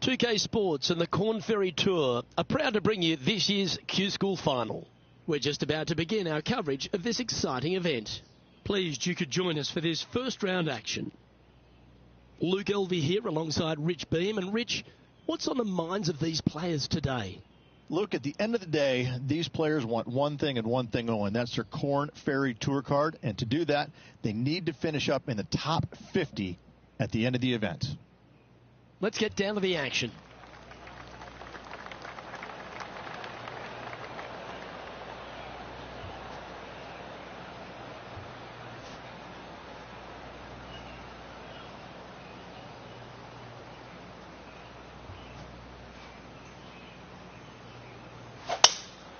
2K Sports and the Corn Ferry Tour are proud to bring you this year's Q School Final. We're just about to begin our coverage of this exciting event. Pleased you could join us for this first round action. Luke Elvey here alongside Rich Beam. And Rich, what's on the minds of these players today? Look, at the end of the day, these players want one thing and one thing only, and that's their Corn Ferry Tour card. And to do that, they need to finish up in the top 50 at the end of the event. Let's get down to the action.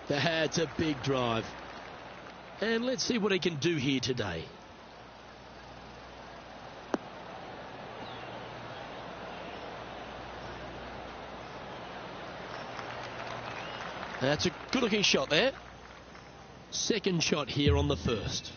That's a big drive. And let's see what he can do here today. That's a good-looking shot there. Second shot here on the first.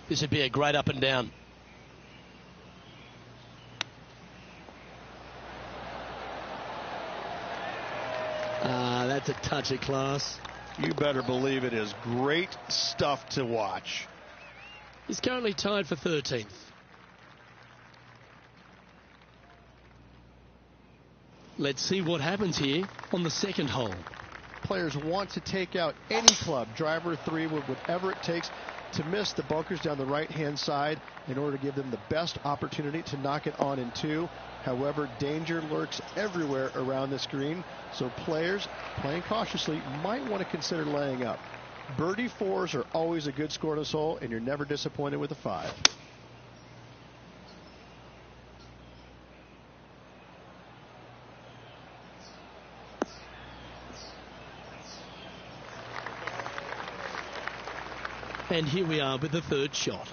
This would be a great up and down. That's a touch of class. You better believe it is great stuff to watch. He's currently tied for 13th. Let's see what happens here on the second hole. Players want to take out any club, driver, three, whatever it takes, to miss the bunkers down the right-hand side in order to give them the best opportunity to knock it on in two. However, danger lurks everywhere around this green, so players playing cautiously might want to consider laying up. Birdie fours are always a good score to this hole, and you're never disappointed with a five. And here we are with the third shot.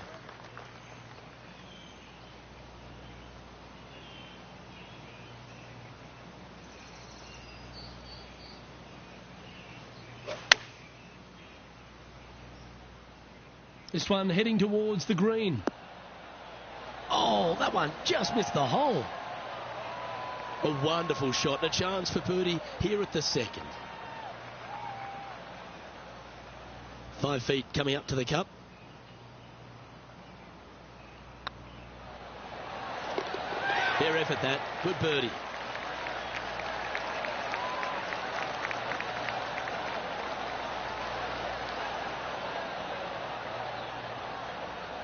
This one heading towards the green. Oh, that one just missed the hole. A wonderful shot and a chance for birdie here at the second. 5 feet coming up to the cup. Fair effort that. Good birdie.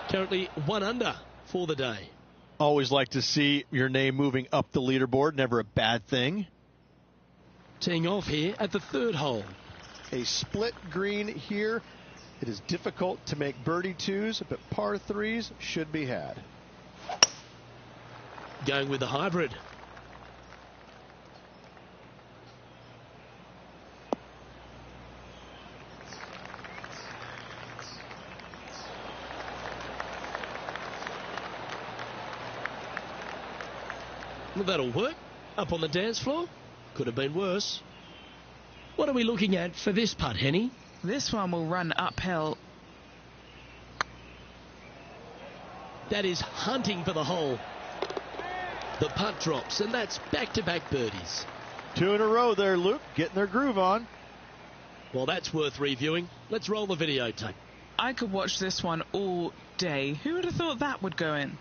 Currently 1 under for the day. Always like to see your name moving up the leaderboard. Never a bad thing. Teeing off here at the third hole. A split green here. It is difficult to make birdie twos, but par threes should be had. Going with the hybrid. Well, that'll work. Up on the dance floor. Could have been worse. What are we looking at for this putt, Henny? This one will run uphill. That is hunting for the hole. The putt drops, and that's back-to-back birdies. 2 in a row there, Luke. Getting their groove on. Well, that's worth reviewing. Let's roll the videotape. I could watch this one all day. Who would have thought that would go in?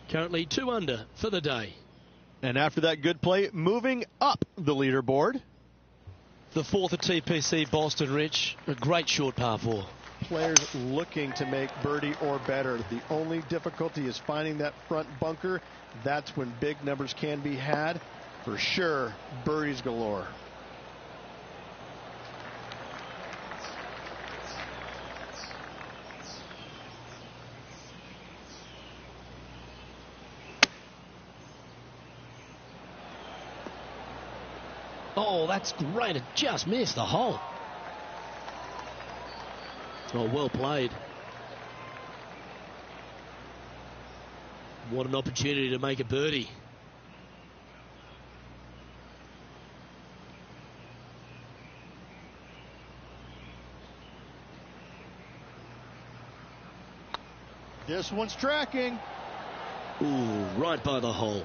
Currently 2 under for the day. And after that good play, moving up the leaderboard. The fourth at TPC Boston, Rich. A great short par 4. Players looking to make birdie or better. The only difficulty is finding that front bunker. That's when big numbers can be had. For sure, birdies galore. Oh, that's great. It just missed the hole. Oh, well played. What an opportunity to make a birdie. This one's tracking. Ooh, right by the hole.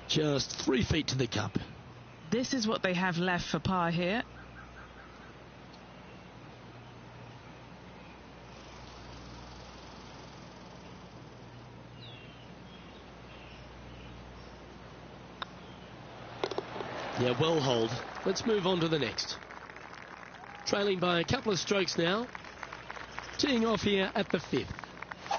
Just 3 feet to the cup. This is what they have left for par here. Yeah, well holed. Let's move on to the next. Trailing by a couple of strokes now. Teeing off here at the 5th.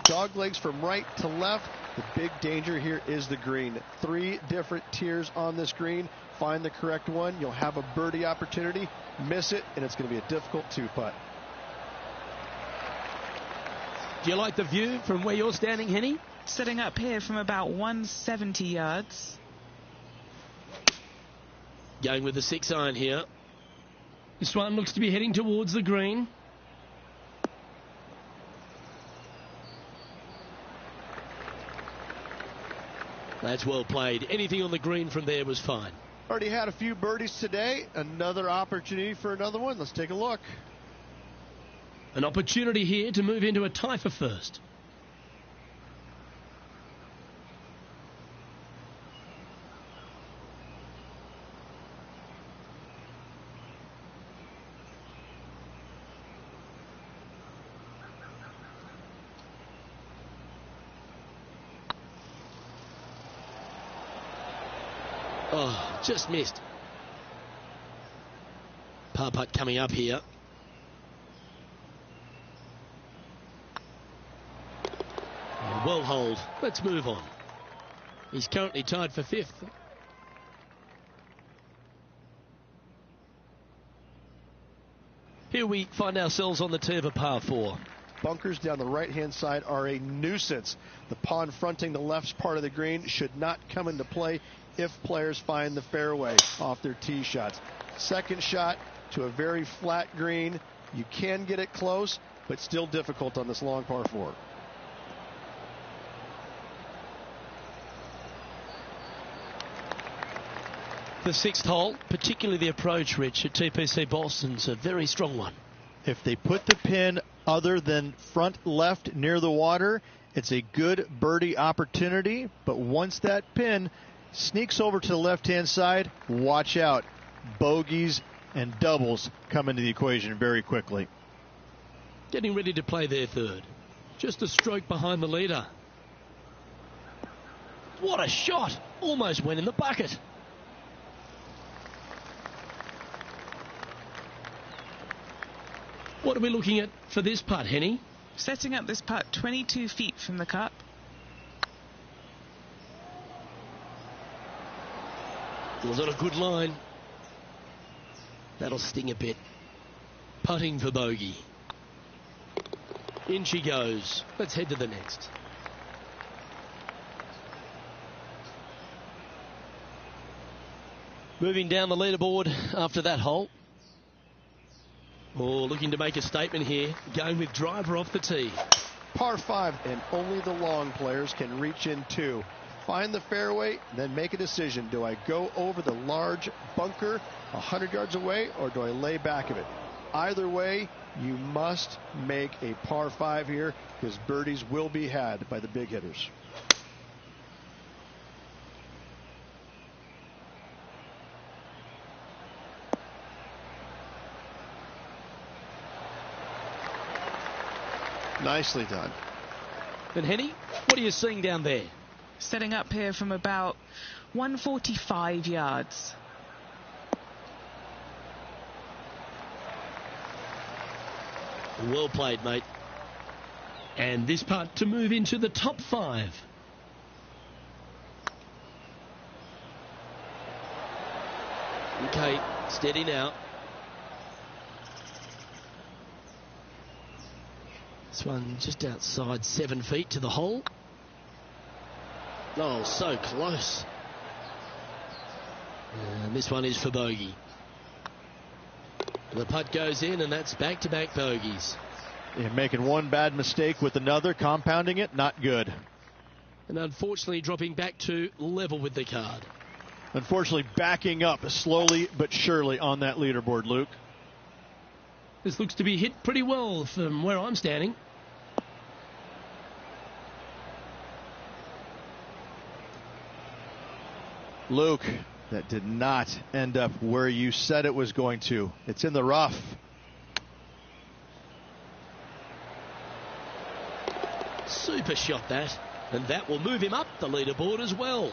Dog legs from right to left. The big danger here is the green. 3 different tiers on this green. Find the correct one. You'll have a birdie opportunity. Miss it, and it's going to be a difficult 2-putt. Do you like the view from where you're standing, Henny? Setting up here from about 170 yards. Going with the 6-iron here. This one looks to be heading towards the green. That's well played. Anything on the green from there was fine. Already had a few birdies today. Another opportunity for another one. Let's take a look. An opportunity here to move into a tie for first. Oh, just missed. Par putt coming up here. And well holed. Let's move on. He's currently tied for 5th. Here we find ourselves on the tee of a par 4. Bunkers down the right-hand side are a nuisance. The pond fronting the left part of the green should not come into play if players find the fairway off their tee shots. Second shot to a very flat green. You can get it close, but still difficult on this long par 4. The 6th hole, particularly the approach, Rich, at TPC Boston's a very strong one. If they put the pin other than front left near the water, it's a good birdie opportunity. But once that pin sneaks over to the left-hand side, watch out. Bogeys and doubles come into the equation very quickly. Getting ready to play their 3rd. Just a stroke behind the leader. What a shot! Almost went in the bucket. What are we looking at for this putt, Henny? Setting up this putt 22 feet from the cup. Was it a good line? That'll sting a bit. Putting for bogey. In she goes. Let's head to the next. Moving down the leaderboard after that hole. Oh, looking to make a statement here. Going with driver off the tee. Par 5, and only the long players can reach in 2. Find the fairway, then make a decision. Do I go over the large bunker 100 yards away, or do I lay back of it? Either way, you must make a par 5 here, because birdies will be had by the big hitters. Nicely done. And Henny, what are you seeing down there? Setting up here from about 145 yards. Well played, mate. And this putt to move into the top 5. Okay, steady now. This one just outside 7 feet to the hole. Oh, so close. And this one is for bogey. The putt goes in, and that's back-to-back bogeys. Yeah, making one bad mistake with another, compounding it, not good. And unfortunately dropping back to level with the card. Unfortunately backing up slowly but surely on that leaderboard, Luke. This looks to be hit pretty well from where I'm standing. Luke, that did not end up where you said it was going to. It's in the rough. Super shot that. And that will move him up the leaderboard as well.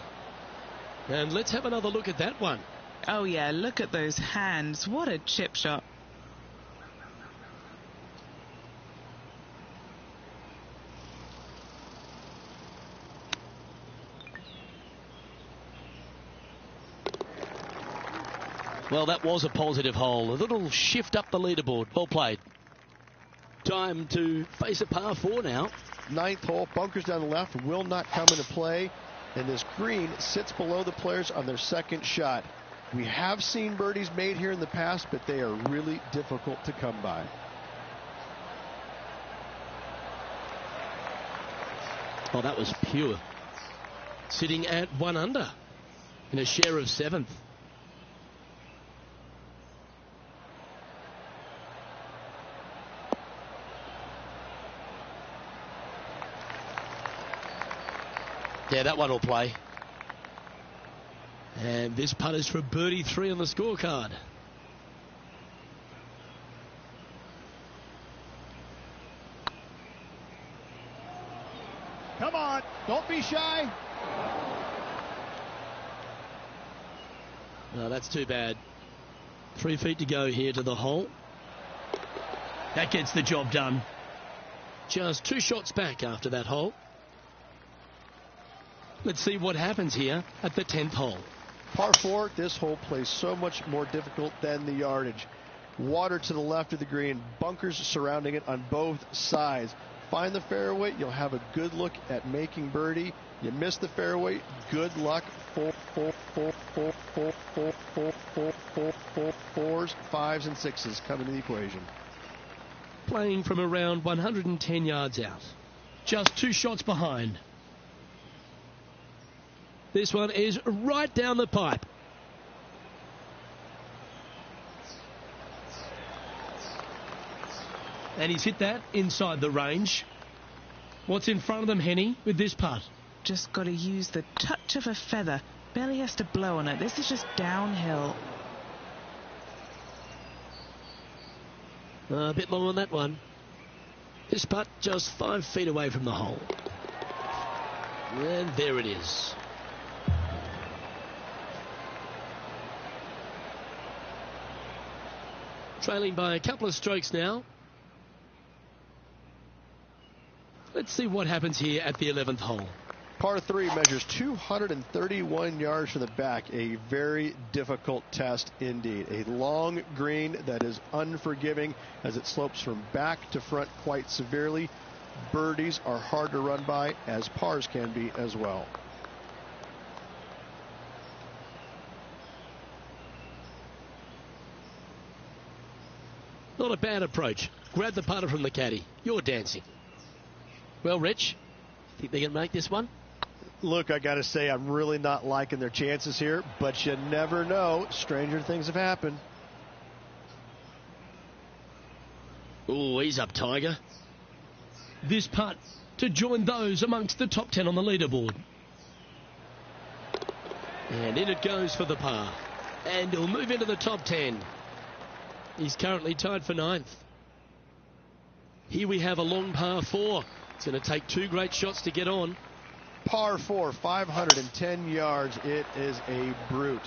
And let's have another look at that one. Oh yeah, look at those hands. What a chip shot. Well, that was a positive hole. A little shift up the leaderboard. Well played. Time to face a par 4 now. 9th hole, bunkers down the left will not come into play, and this green sits below the players on their second shot. We have seen birdies made here in the past, but they are really difficult to come by. Oh, that was pure. Sitting at 1 under in a share of 7th. Yeah, that one will play. And this putt is for birdie 3 on the scorecard. Come on, don't be shy. No, that's too bad. 3 feet to go here to the hole. That gets the job done. Just 2 shots back after that hole. Let's see what happens here at the 10th hole. Par 4, this hole plays so much more difficult than the yardage. Water to the left of the green, bunkers surrounding it on both sides. Find the fairway, you'll have a good look at making birdie. You miss the fairway, good luck. Fours, 5s, and 6s come into the equation. Playing from around 110 yards out. Just 2 shots behind. This one is right down the pipe. And he's hit that inside the range. What's in front of them, Henny, with this putt? Just got to use the touch of a feather. Barely has to blow on it. This is just downhill. A bit long on that one. This putt just 5 feet away from the hole. And there it is. Trailing by a couple of strokes now. Let's see what happens here at the 11th hole. Par 3 measures 231 yards from the back. A very difficult test indeed. A long green that is unforgiving as it slopes from back to front quite severely. Birdies are hard to run by, as pars can be as well. Not a bad approach. Grab the putter from the caddy. You're dancing. Well, Rich, think they can make this one? Look, I got to say, I'm really not liking their chances here, but you never know. Stranger things have happened. Oh, he's up, Tiger. This putt to join those amongst the top 10 on the leaderboard. And in it goes for the par. And he'll move into the top 10. He's currently tied for 9th. Here we have a long par 4. It's going to take 2 great shots to get on. Par 4, 510 yards. It is a brute.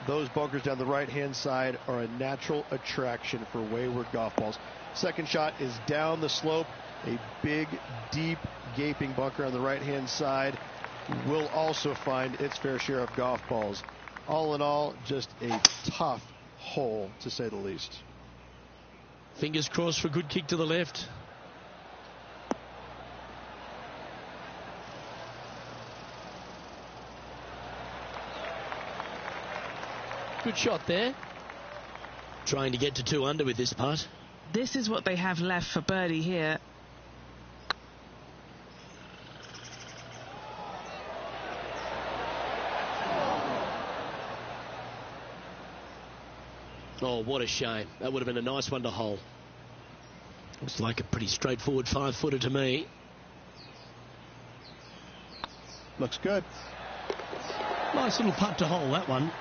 Those bunkers down the right-hand side are a natural attraction for wayward golf balls. Second shot is down the slope. A big, deep, gaping bunker on the right-hand side will also find its fair share of golf balls. All in all, just a tough hole, to say the least. Fingers crossed for a good kick to the left. Good shot there. Trying to get to 2 under with this putt. This is what they have left for birdie here. Oh, what a shame. That would have been a nice one to hole. Looks like a pretty straightforward 5-footer to me. Looks good. Nice little putt to hole, that one.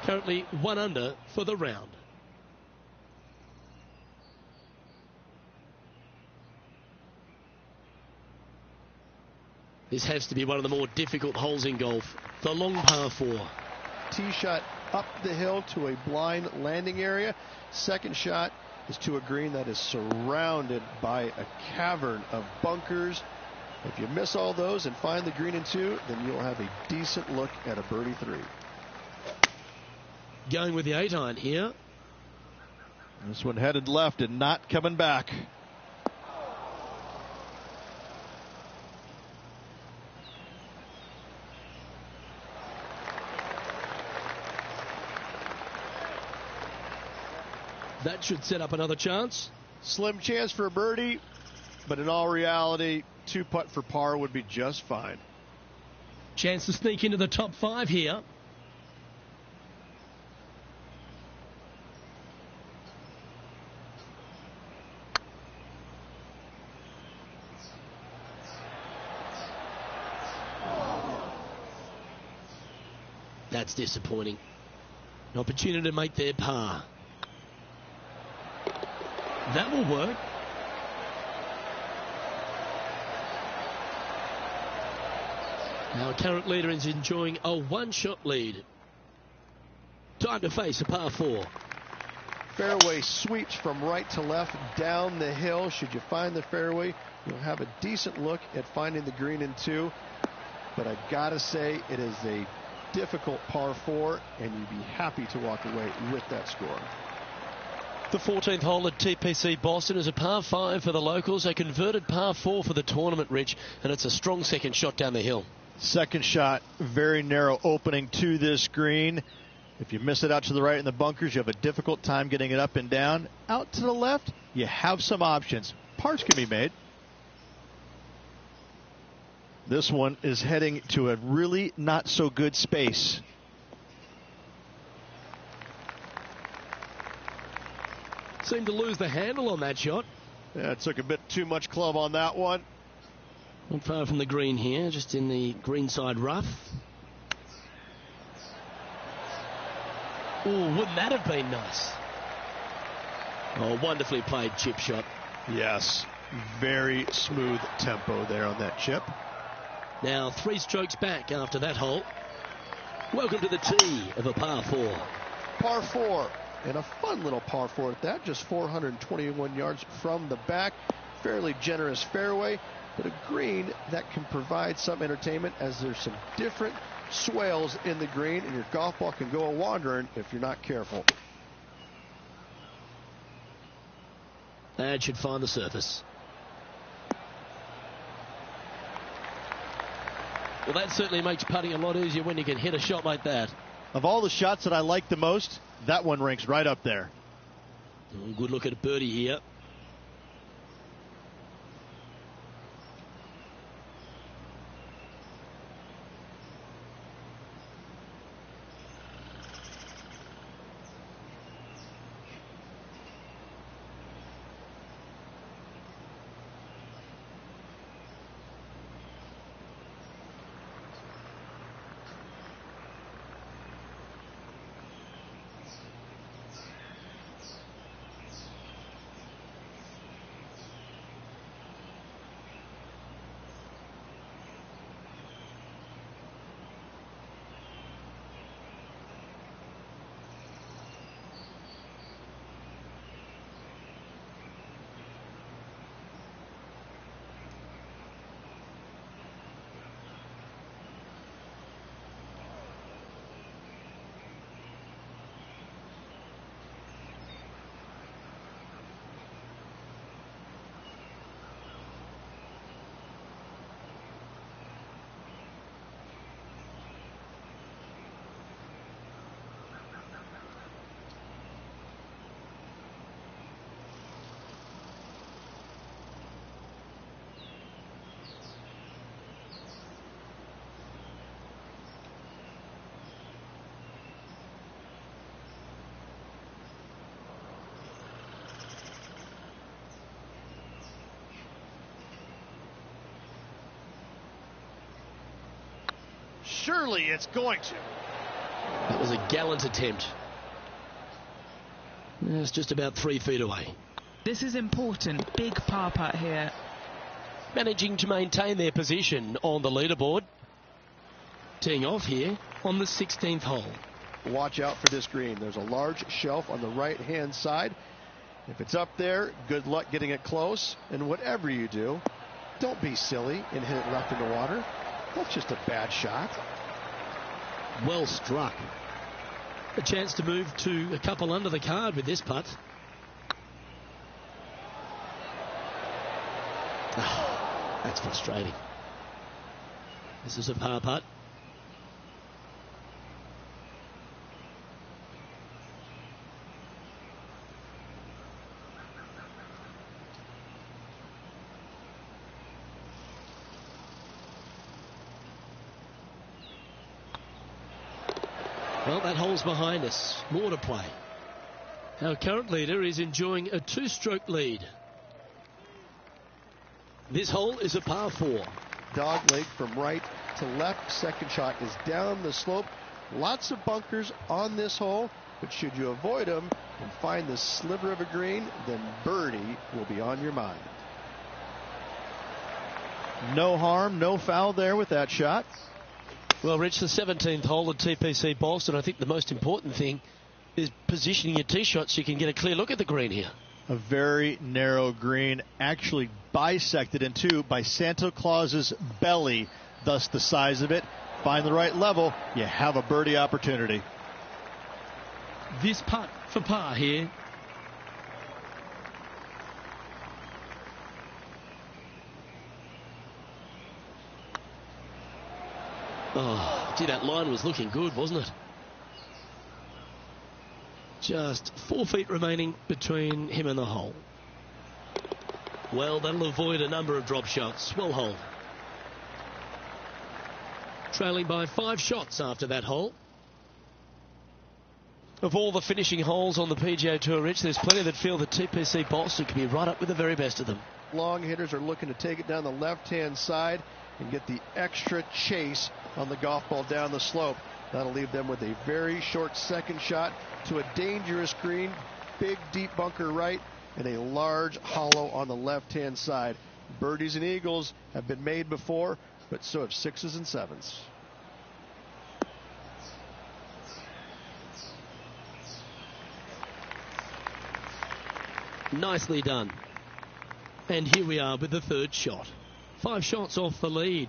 Currently 1 under for the round. This has to be one of the more difficult holes in golf. The long par 4. Tee shot up the hill to a blind landing area. Second shot is to a green that is surrounded by a cavern of bunkers. If you miss all those and find the green in 2, then you'll have a decent look at a birdie 3. Going with the 8-iron here. This one headed left and not coming back. That should set up another chance. Slim chance for a birdie, but in all reality, 2 putt for par would be just fine. Chance to sneak into the top 5 here. That's disappointing. An opportunity to make their par. That will work. Our current leader is enjoying a 1-shot lead. Time to face a par 4. Fairway sweeps from right to left down the hill. Should you find the fairway, you'll have a decent look at finding the green in 2. But I gotta say, it is a difficult par 4, and you'd be happy to walk away with that score. The 14th hole at TPC Boston is a par 5 for the locals, a converted par 4 for the tournament, Rich, and it's a strong second shot down the hill. Second shot, very narrow opening to this green. If you miss it out to the right in the bunkers, you have a difficult time getting it up and down. Out to the left, you have some options. Pars can be made. This one is heading to a really not so good space. Seemed to lose the handle on that shot. Yeah, it took a bit too much club on that one. Not far from the green here, just in the greenside rough. Oh, wouldn't that have been nice? Oh, wonderfully played chip shot. Yes, very smooth tempo there on that chip. Now 3 strokes back after that hole. Welcome to the tee of a par 4. Par 4, and a fun little par 4 at that, just 421 yards from the back. Fairly generous fairway, but a green that can provide some entertainment as there's some different swales in the green, and your golf ball can go a-wandering if you're not careful. That should find the surface. Well, that certainly makes putting a lot easier when you can hit a shot like that. Of all the shots that I like the most, that one ranks right up there. Good look at a birdie here. surely it's going to. That was a gallant attempt. It's just about 3 feet away. This is important. Big par putt here. Managing to maintain their position on the leaderboard. Teeing off here on the 16th hole. Watch out for this green. There's a large shelf on the right-hand side. If it's up there, good luck getting it close. And whatever you do, don't be silly and hit it left in the water. That's just a bad shot. Well struck. A chance to move to a couple under the card with this putt. Oh, that's frustrating. This is a par putt. Well, that hole's behind us. More to play. Our current leader is enjoying a 2-stroke lead. This hole is a par 4. Dog leg from right to left. Second shot is down the slope. Lots of bunkers on this hole, but should you avoid them and find the sliver of a green, then birdie will be on your mind. No harm, no foul there with that shot. Well, Rich, the 17th hole at TPC Boston, I think the most important thing is positioning your tee shot so you can get a clear look at the green here. A very narrow green, actually bisected in two by Santa Claus's belly, thus the size of it. Find the right level, you have a birdie opportunity. This putt for par here. Oh, gee, that line was looking good, wasn't it? Just 4 feet remaining between him and the hole. Well, that'll avoid a number of drop shots. Well hole. Trailing by 5 shots after that hole. Of all the finishing holes on the PGA Tour, Rich, there's plenty that feel that TPC Boston can be right up with the very best of them. Long hitters are looking to take it down the left-hand side and get the extra chase on the golf ball down the slope. That'll leave them with a very short second shot to a dangerous green, big deep bunker right, and a large hollow on the left-hand side. Birdies and eagles have been made before, but so have 6s and 7s. Nicely done. And here we are with the 3rd shot. 5 shots off the lead.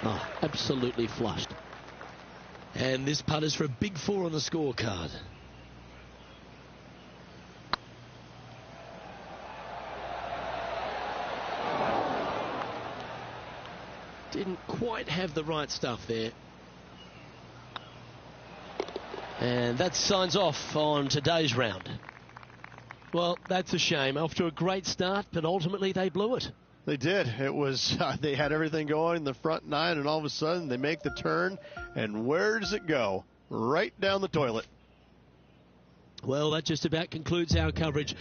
Oh, absolutely flushed. And this putt is for a big 4 on the scorecard. Didn't quite have the right stuff there. And that signs off on today's round. Well, that's a shame. Off to a great start, but ultimately they blew it. They did. It was, they had everything going in the front 9, and all of a sudden they make the turn, and where does it go? Right down the toilet. Well, that just about concludes our coverage